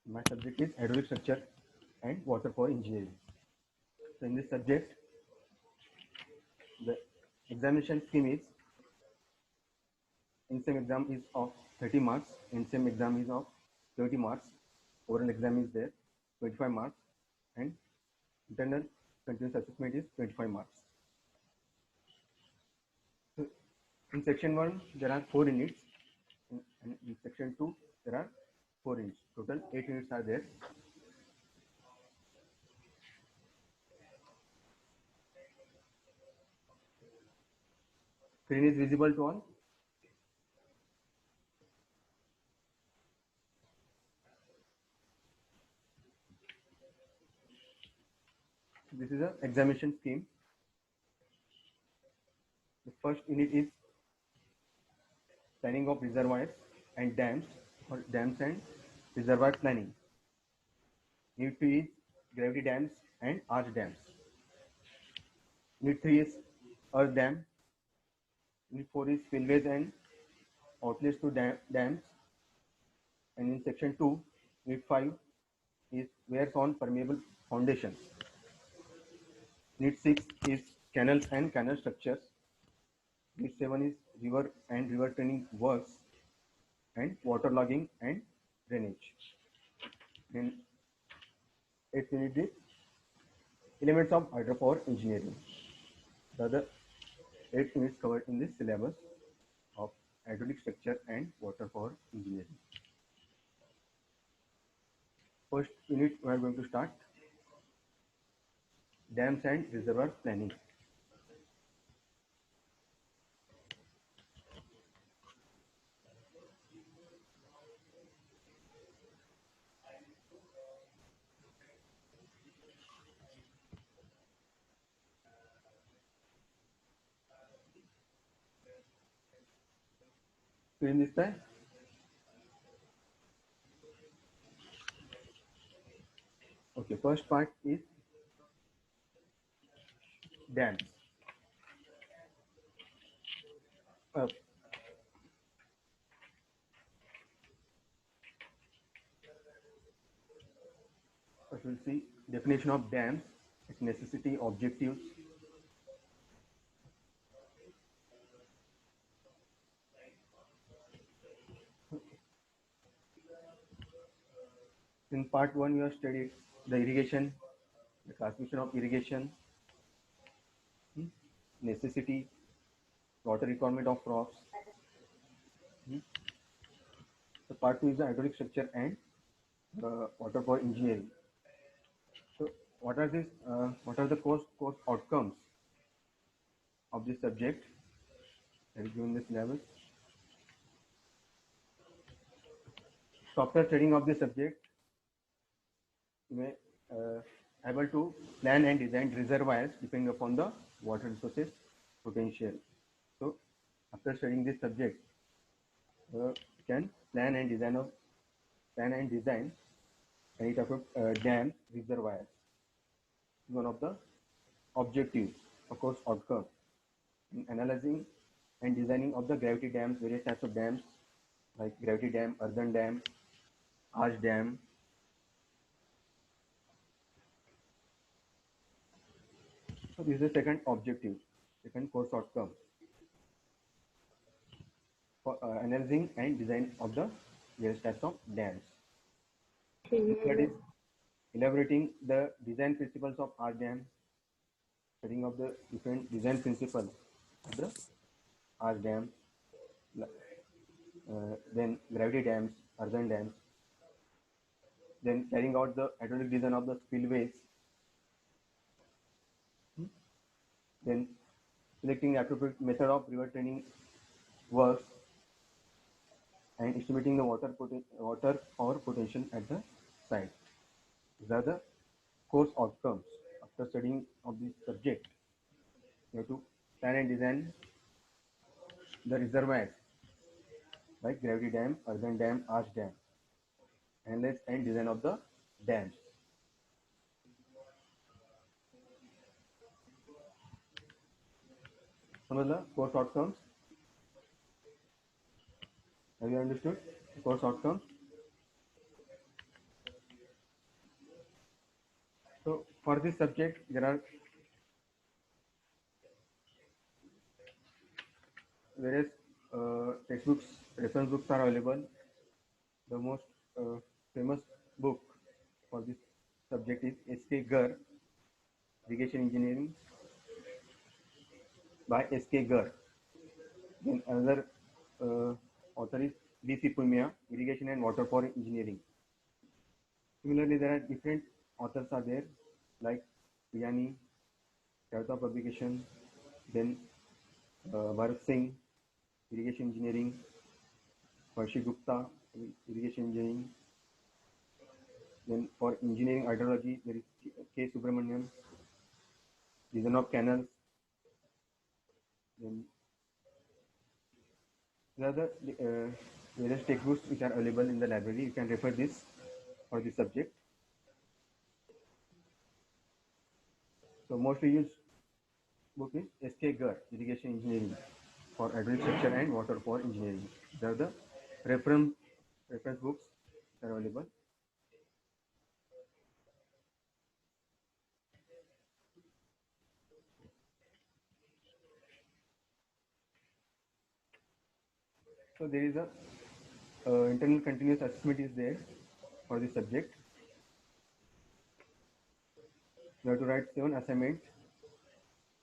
My subject is hydraulic structure and water power engineering. So in this subject, the examination scheme is in-sem exam is of 30 marks, in-sem exam is of 30 marks, oral exam is there 25 marks, and internal continuous assessment is 25 marks. So in section 1 there are 4 units, and in section 2 there are 4 units. Total 8 units are there. Screen is visible to all. This is a examination scheme. The first unit is planning of reservoirs and dams, or dams and reservoir planning. Unit 2 is gravity dams and arch dams. Unit 3 is earth dam. Unit 4 is spillways and outlets to dams. And in section 2, unit 5 is wears on permeable foundations. Unit 6 is canals and canal structures. Unit 7 is river and river training works and waterlogging and drainage. And 8th unit is elements of hydropower engineering. The other 8 units covered in this syllabus of hydraulic structure and water power engineering. First unit we are going to start dams and reservoir planning. So in this time, okay, first part is dams. Uh, First we'll see definition of dams, its necessity, objectives. In part 1 we have studied the irrigation, the transmission of irrigation, necessity, water requirement of crops. So part 2 is the hydraulic structure and water power engineering. So what are this? What are the course outcomes of this subject? That is given this level. So after studying of this subject, you may able to plan and design reservoirs depending upon the water resources potential. So after studying this subject, you can plan and design any type of dam reservoirs. One of the objectives, of course, outcome in analyzing and designing of the gravity dams, various types of dams like gravity dam, earthen dam, arch dam. So this is the second objective, second course outcome for analyzing and design of the various types of dams. The third is elaborating the design principles of arch dam, studying of the different design principles of the arch dam, then gravity dams, earthen dams, then carrying out the hydraulic design of the spillways, then selecting the appropriate method of river training works, and estimating the water power potential at the site. These are the course outcomes after studying of this subject. You have to plan and design the reservoirs like gravity dam, earthen dam, arch dam, analyze and design of the dams. Some of the course outcomes. Have you understood the course outcomes? For this subject, there are various textbooks, reference books are available. The most famous book for this subject is S.K. Gar, Irrigation Engineering by S.K. Gar. Then another author is B.C. Pumia, Irrigation and Water for Engineering. Similarly, there are different authors are there like Piyani, Toyota Publication, then Bharat Singh, Irrigation Engineering, Pershi Gupta, Irrigation Engineering. Then for engineering hydrology, there is K. Subramanian, Design of Canals. Then there are the various textbooks which are available in the library. You can refer this for this subject. So mostly used book is S.K. Gar, Irrigation Engineering for hydraulic structure and water for engineering. These are the reference books that are available. So there is a internal continuous assessment is there for this subject. You have to write 7 assignments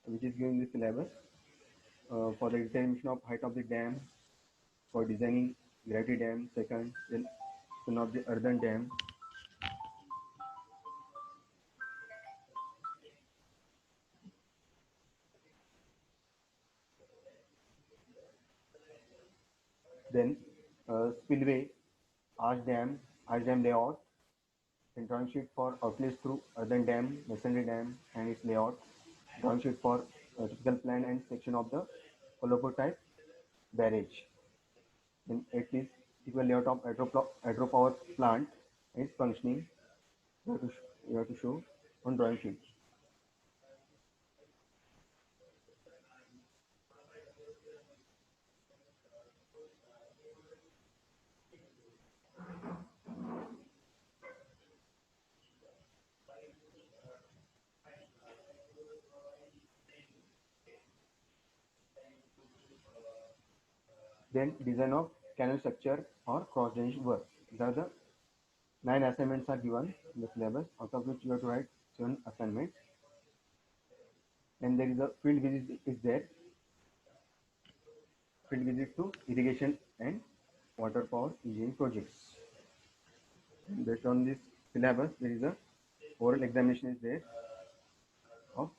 which is given in the syllabus for the determination of height of the dam, for designing gravity dam, second, then one of the earthen dam. Then spillway, arch dam layout, then drawing sheet for outlets through earthen dam, masonry dam and its layout, drawing sheet for typical plan and section of the Colombo type barrage. Then it is typical layout of hydropower plant and its functioning. You have to show on drawing sheet. Then design of canal structure or cross drainage work. These are the 9 assignments are given in the syllabus, out of which you have to write 7 assignments. And there is a field visit is there. Field visit to irrigation and water power engineering projects. And based on this syllabus, there is a oral examination is there of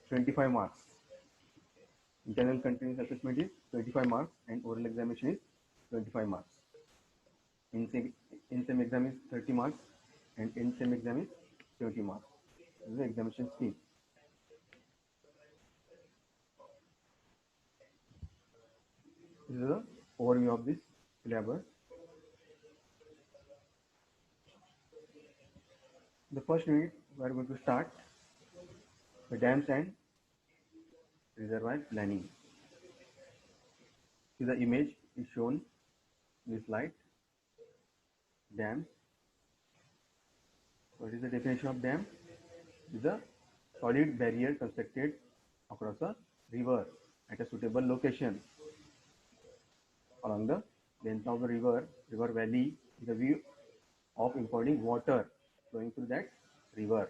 25 marks. Internal continuous assessment is 25 marks and oral examination is 25 marks. In-sem exam is 30 marks and in-sem exam is 70 marks. This is the examination scheme. This is the overview of this syllabus. The first unit we are going to start the dams and reservoir planning. So the image is shown in this slide. Dams. What is the definition of dam? It is a solid barrier constructed across a river at a suitable location along the length of the river valley with a view of imparting water flowing through that river.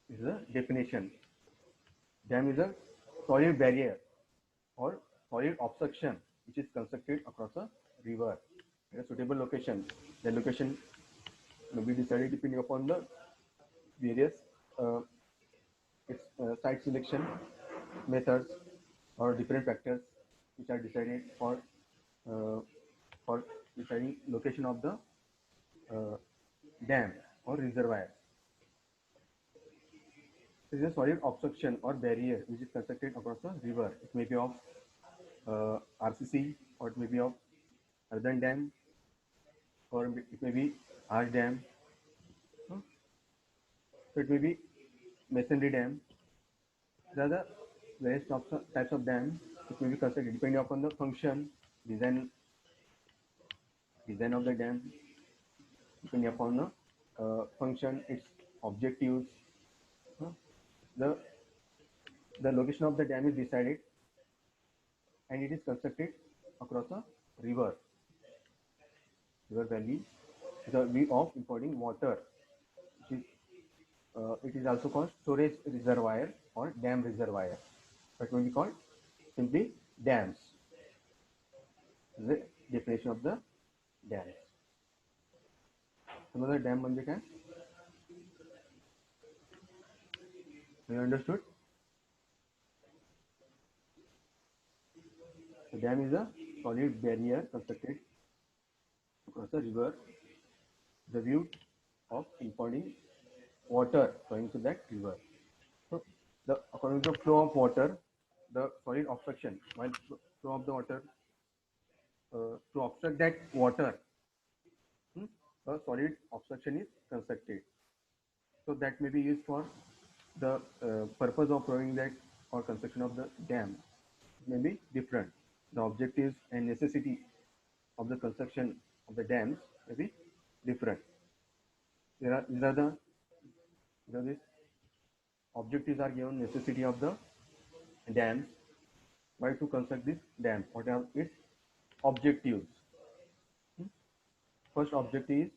This is the definition. Dam is a solid barrier or solid obstruction which is constructed across a river at a suitable location. The location may be decided depending upon the various site selection methods or different factors which are decided for deciding location of the dam or reservoir. This is a solid obstruction or barrier which is constructed across a river. It may be of RCC or it may be of earthen dam or it may be arch dam. So it may be masonry dam. These are the various types of dam which may be constructed depending upon the function, design of the dam, depending upon the function, its objectives. huh, The the location of the dam is decided, and it is constructed across a river valley, the way of importing water. Which is, it is also called storage reservoir or dam reservoir. But when we call simply dams, the definition of the dams. Another dam म्हणजे काय? You understood? The dam is a solid barrier constructed across a river, the view of impounding water flowing to that river. So, according to the flow of water, the solid obstruction, while flow of the water, to obstruct that water, a solid obstruction is constructed. So that may be used for the purpose of flowing that or construction of the dam may be different. The objectives and necessity of the construction of the dams may be different. These objectives are given, necessity of the dams, why to construct this dam, what are its objectives. First objective is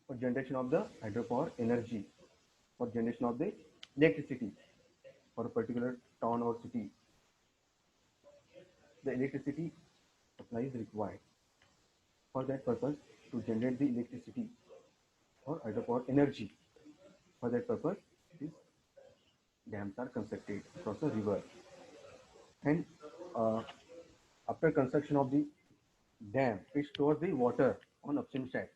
for generation of the hydropower energy, for generation of the electricity for a particular town or city. The electricity supply is required. For that purpose, to generate the electricity or hydropower energy, for that purpose, these dams are constructed across a river. And uh, after construction of the dam, it stores the water on upstream side.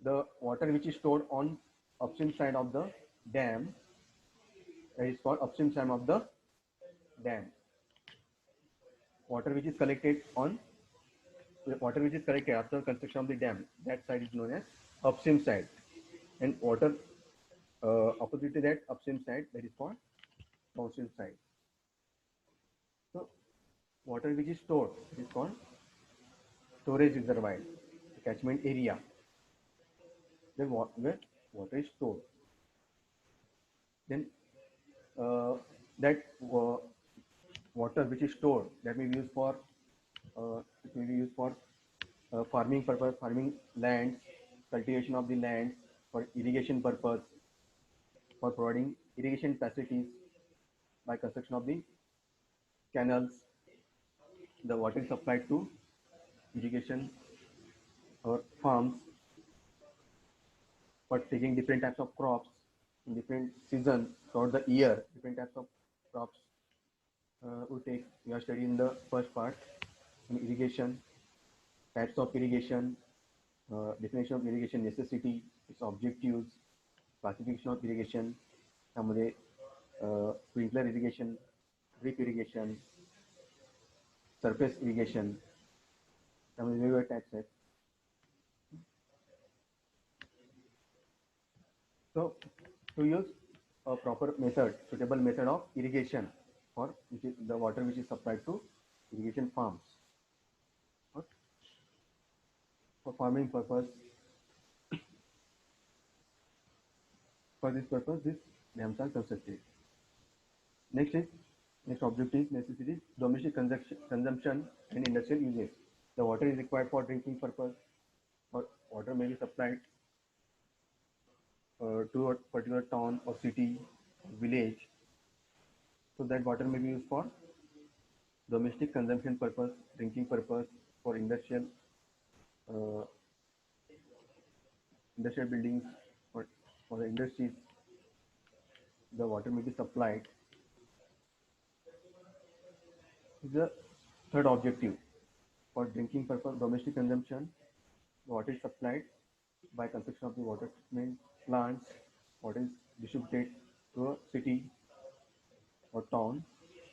The water which is stored on upstream side of the dam is called upstream side of the dam. Water which is collected after construction of the dam, that side is known as upstream side, and water opposite to that upstream side, that is called downstream side. So water which is stored is called storage reservoir, catchment area, where water is stored. Then that water which is stored, that may be used for farming purpose, farming lands, cultivation of the lands, for irrigation purpose, for providing irrigation facilities by construction of the canals. The water is supplied to irrigation or farms for taking different types of crops in different seasons throughout the year. Different types of crops we are studying in the first part, in irrigation, types of irrigation, definition of irrigation necessity, its objectives, classification of irrigation, त्यामध्ये sprinkler irrigation, drip irrigation, surface irrigation, त्यामध्ये वेगवेगळे types आहेत. So to use a proper method, suitable method of irrigation for which is the water which is supplied to irrigation farms, or for farming purpose. For this purpose, these dams are constructed. Next objective is necessity, domestic consumption and industrial uses. The water is required for drinking purpose, or water may be supplied to a particular town or city, or village. So that water may be used for domestic consumption purpose, drinking purpose, for industrial buildings, or for the industries. The water may be supplied. This is the third objective. For drinking purpose, domestic consumption, the water is supplied by construction of the water treatment plants. Water is distributed to a city or town,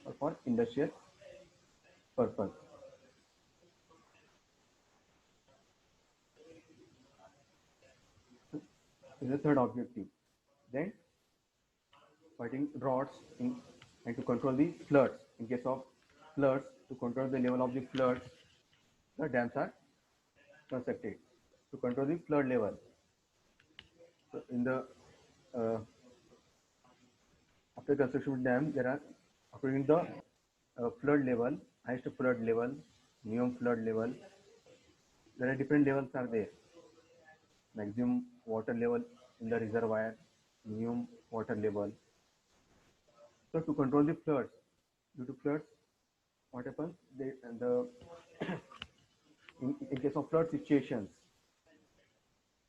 or for industrial purpose. This is the third objective. Then fighting droughts and to control the floods. In case of floods, to control the level of the floods, the dams are constructed to control the flood level. So in the after construction of dam, there are according to the flood level, highest flood level, minimum flood level. There are different levels are there. Maximum water level in the reservoir, minimum water level. So to control the floods, due to floods, what happens? In case of flood situations,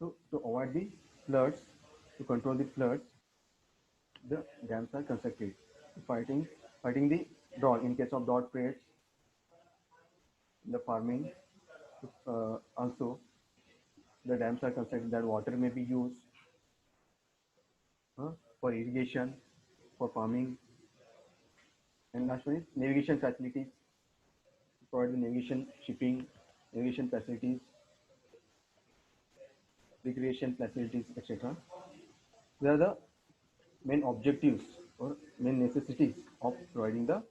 to avoid the floods, to control the floods, the dams are constructed. Fighting the drought in case of drought periods, in the farming, also the dams are constructed that water may be used for irrigation, for farming, and last one is navigation facilities, provide the navigation, shipping, navigation facilities, recreation facilities, etc. They are the main objectives or main necessities of providing the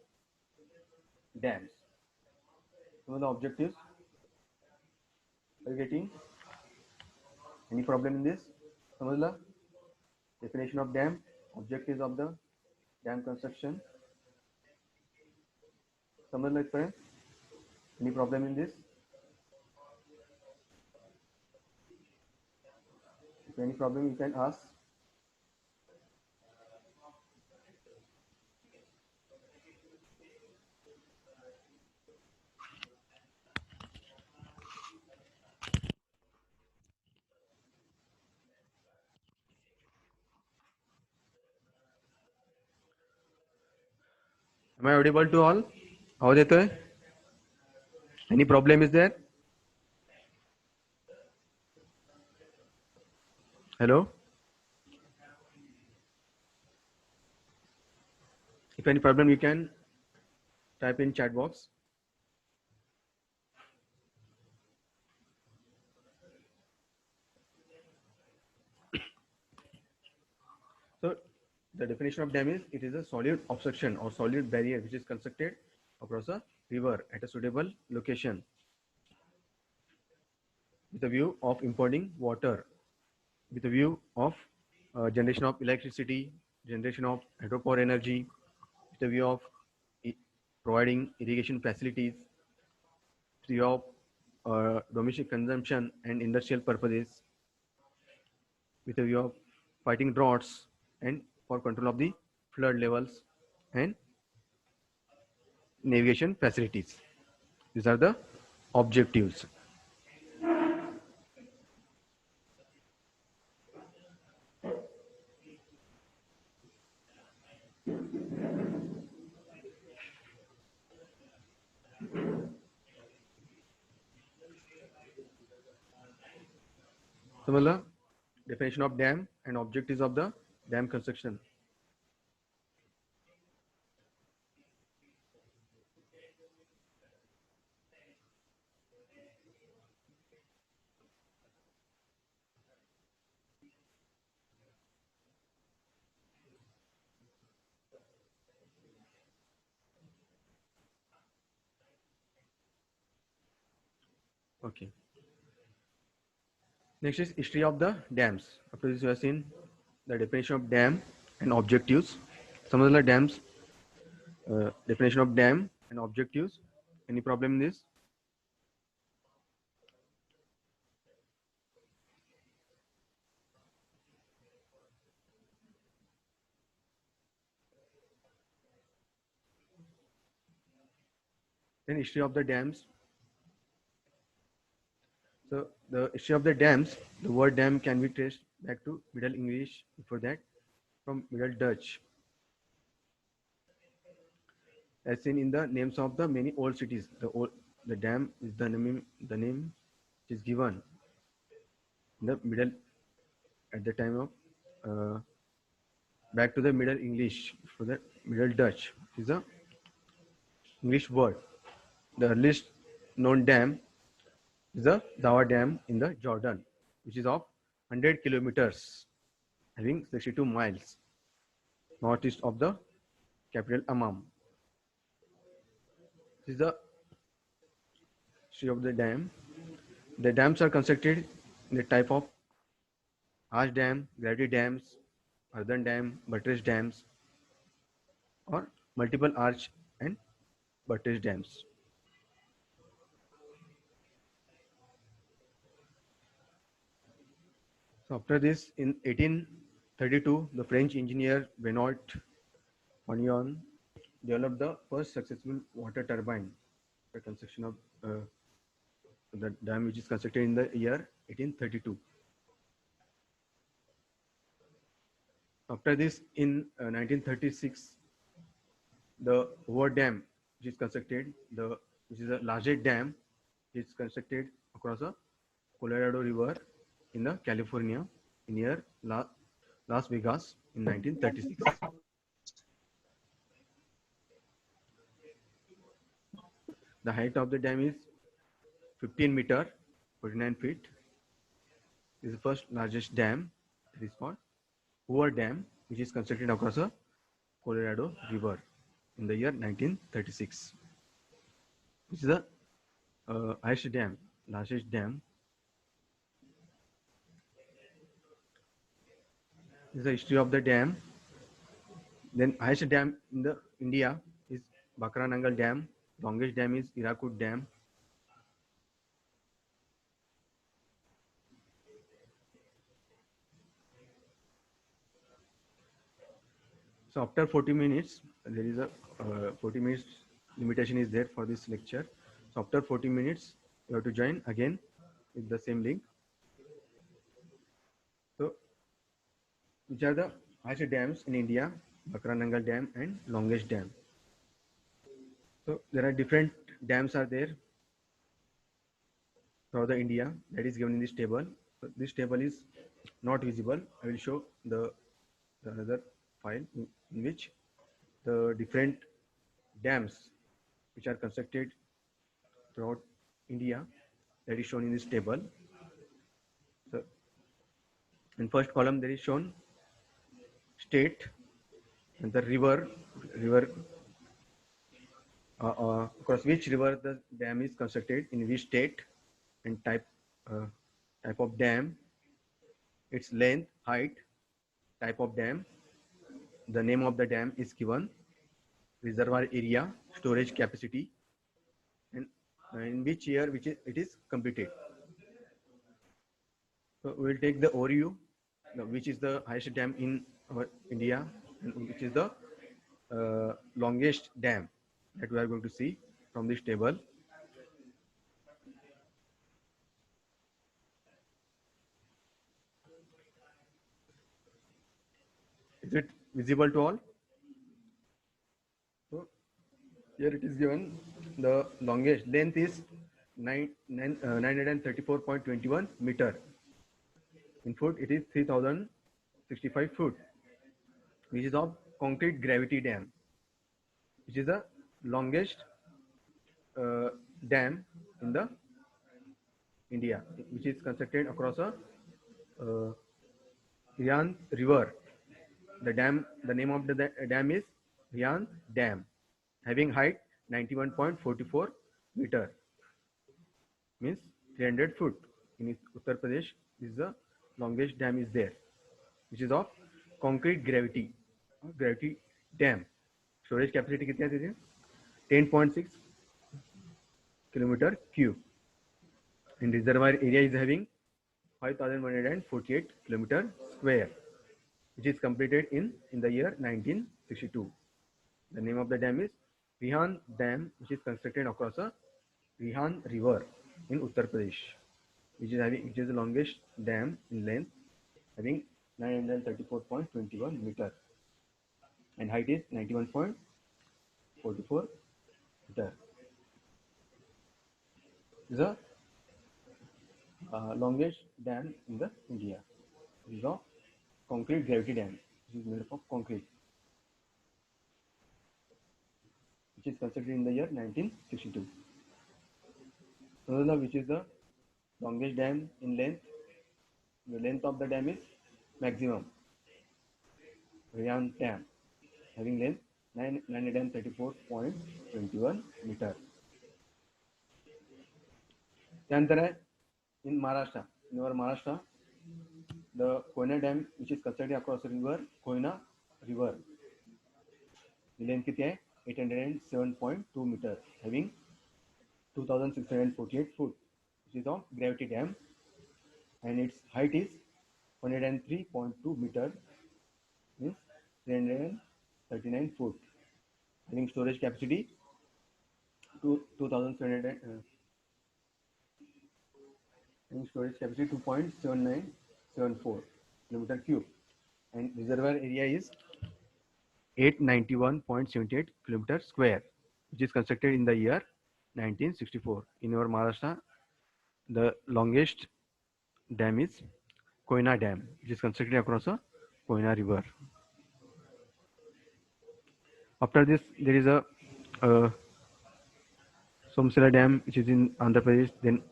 dams. Some of the objectives, are you getting any problem in this? Some of the definition of dam, objectives of the dam construction. Some of the friends, any problem in this? If any problem, you can ask. Am I audible to all? आवाज येतोय? Any problem is there? Hello? If any problem, you can type in chat box. So the definition of dam is it is a solid obstruction or solid barrier which is constructed across a river at a suitable location with a view of importing water, with a view of generation of electricity, generation of hydropower energy, with a view of providing irrigation facilities, with a view of domestic consumption and industrial purposes, with a view of fighting droughts and for control of the flood levels and navigation facilities. These are the objectives. Similar definition of dam and objectives of the dam construction. Okay. Next is history of the dams. After this, you have seen the definition of dam and objectives. Some of the dams, definition of dam and objectives. Any problem in this? Then history of the dams. So the history of the dams, the word dam can be traced back to Middle English, before that from Middle Dutch. As seen in the names of the many old cities, the dam is the name is given in the middle at the time of back to the Middle English, for the Middle Dutch is a English word. The earliest known dam is the Dawa Dam in the Jordan, which is of 100 kilometers, having 62 miles northeast of the capital Amman. This is the history of the dam. The dams are constructed in the type of arch dam, gravity dams, earthen dam, buttress dams, or multiple arch and buttress dams. So after this, in 1832, the French engineer Benoit Magnan developed the first successful water turbine. The construction of the dam, which is constructed in the year 1832. After this, in 1936, the Hoover Dam, which is constructed, which is the largest dam, is constructed across the Colorado River in the California near Las Vegas in 1936. The height of the dam is 15 meter, 49 feet. This is the first largest dam. It is called Hoover Dam, which is constructed across the Colorado River in the year 1936. This is the highest dam, largest dam. This is the history of the dam. Then highest dam in the India is Bakranangal Dam. Longest dam is Hirakud Dam. So after 40 minutes, there is a 40 minutes limitation is there for this lecture. So after 40 minutes, you have to join again with the same link. So which are the highest dams in India? Bakranangal Dam and longest dam. So there are different dams are there throughout the India that is given in this table. So this table is not visible. I will show the another file in which the different dams which are constructed throughout India that is shown in this table. So in first column there is shown state and the river across which river the dam is constructed, in which state, and type of dam, its length, height, type of dam, the name of the dam is given, reservoir area, storage capacity, and in which year it is completed. So we will take the overview, which is the highest dam in our India, and which is the longest dam that we are going to see from this table. Is it visible to all? So here it is given the longest length is 934.21 meter. In foot it is 3065 foot, which is of concrete gravity dam, which is the longest dam in the India, which is constructed across a Rian river. The name of the dam is Rian Dam, having height 91.44 meter, means 300 foot. In Uttar Pradesh, this is the longest dam is there, which is of concrete gravity dam. Storage capacity कितना है? 10.6 kilometer cube. And reservoir area is having 5,148 kilometer square, which is completed in the year 1962. The name of the dam is Rihan Dam, which is constructed across a Rihan river in Uttar Pradesh, which is the longest dam in length, having 934.21 meter, and height is 91.44 meter. The longest dam in the India is a concrete gravity dam, which is made up of concrete, which is constructed in the year 1962. Another, which is the longest dam in length. The length of the dam is maximum. Rian Dam, having length 934.21 meter. त्यानंतर आहे in Maharashtra, in our Maharashtra, the Koyna Dam, which is constructed across the river Koyna River. The length is 807.2 meters, having 2,648 foot, which is of gravity dam, and its height is 103.2 meters, means 339 foot, having storage capacity to 2,700, having storage capacity 2.7974 kilometer cube, and reservoir area is 891.78 kilometer square, which is constructed in the year 1964. In our Maharashtra, the longest dam is Koyna Dam, which is constructed across the Koyna River. After this, there is a Somsila Dam, which is in Andhra Pradesh. Then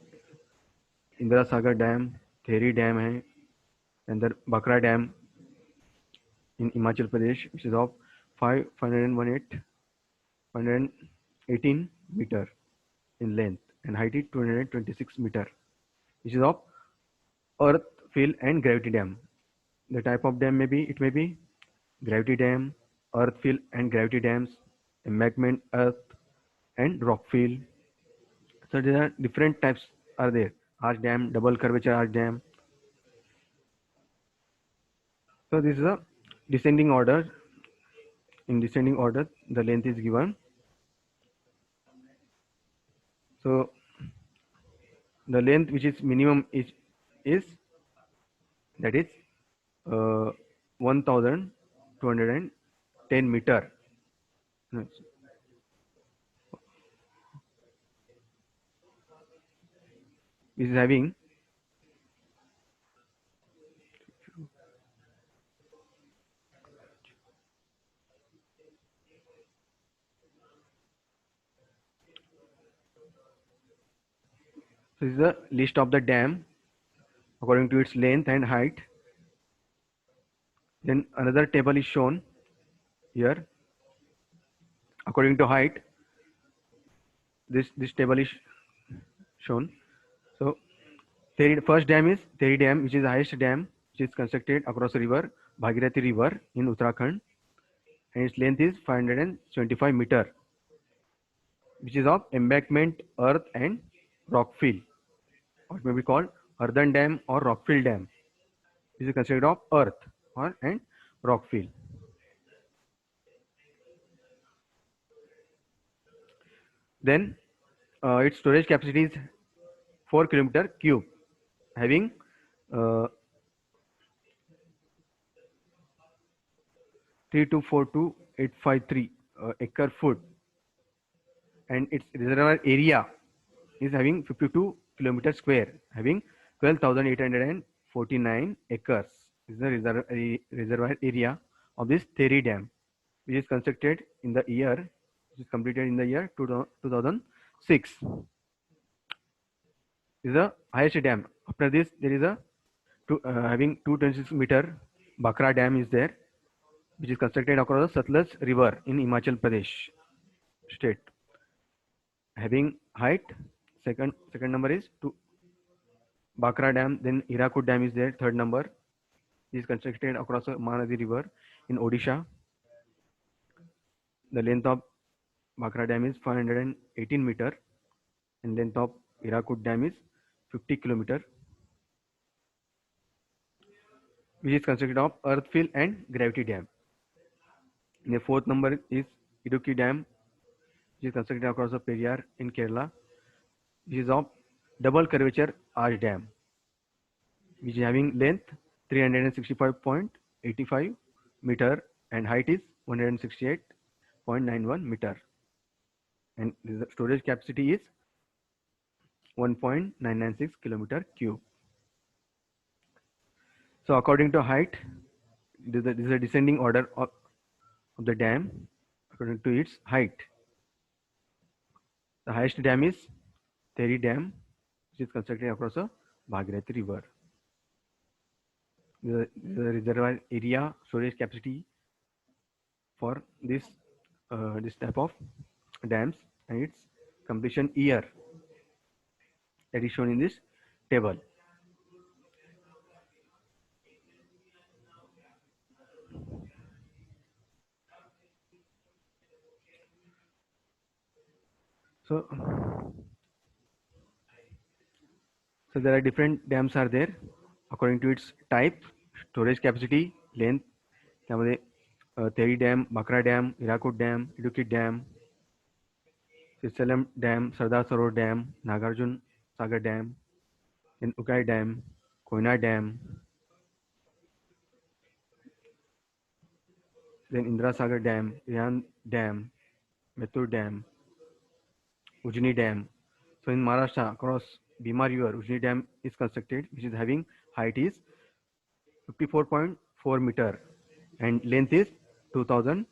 Indira Sagar Dam, Theri Dam hai, and the Bakra Dam in Himachal Pradesh, which is of 518 meter in length and height is 226 meter, which is of earth, fill, and gravity dam. The type of dam may be gravity dam, earth fill and gravity dams, embankment earth, and rock fill. So there are different types are there. Arch dam, double curvature arch dam. So this is a descending order. In descending order, the length is given. So the length which is minimum is that is 1,210 meter. No, this is having this is the list of the dam according to its length and height. Then another table is shown here according to height. This table is shown. So first dam is Theri Dam, which is the highest dam, which is constructed across the river Bhagirathi River in Uttarakhand, and its length is 575 meter, which is of embankment, earth, and rock fill, or it may be called earthen dam or rock fill dam. This is considered of earth and rock fill. Then its storage capacity is 4 kilometer cube, having 3242853 acre foot, and its reservoir area is having 52 kilometer square, having 12,849 acres. This is the reservoir area of this Theri Dam, which is constructed in the year, which is completed in the year 2006. This is the highest dam. After this, there is a having 226 meter Bakra Dam is there, which is constructed across the Satluj River in Himachal Pradesh state, having height. Second number is Bakra Dam. Then Hirakud Dam is there. Third number is constructed across the Mahanadi River in Odisha. The length of Bakra Dam is 518 meter, and length of Hirakud Dam is 50 kilometer, which is constructed of earth fill and gravity dam. And the fourth number is Idukki Dam, which is constructed across the Periyar in Kerala, which is of double curvature arch dam, which is having length 365.85 meter and height is 168.91 meter, and the storage capacity is 1.996 kilometer cube. So according to height, this is a descending order of the dam according to its height. The highest dam is Theri Dam, which is constructed across the Bhagirathi River. The reservoir area, storage capacity for this type of dams and its completion year that is shown in this table. So, so there are different dams are there according to its type, storage capacity, length. त्यामध्ये Tehri dam, Bhakra dam, Hirakud dam, Idukki dam, Srisailam dam, Sardar Sarovar dam, Nagarjuna Sagar dam, then Ukai Dam, Koyna Dam, then Indra Sagar Dam, Rihan Dam, Mettur Dam, Ujni Dam. So in Maharashtra, across Bhima River, Ujni Dam is constructed, which is having height is 54.4 meter and length is 2000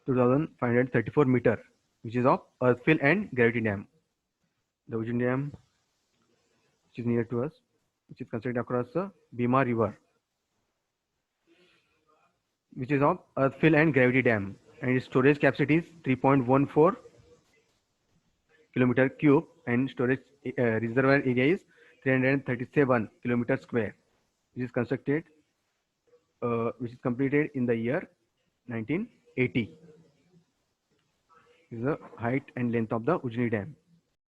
2534 meter, which is of earthfill and gravity dam. The Ujni Dam, which is near to us, which is constructed across the Bhima River, which is of earthfill and gravity dam, and its storage capacity is 3.14 kilometer cube and storage reservoir area is 337 kilometer square, which is constructed, which is completed in the year 1980. This is the height and length of the Ujni Dam.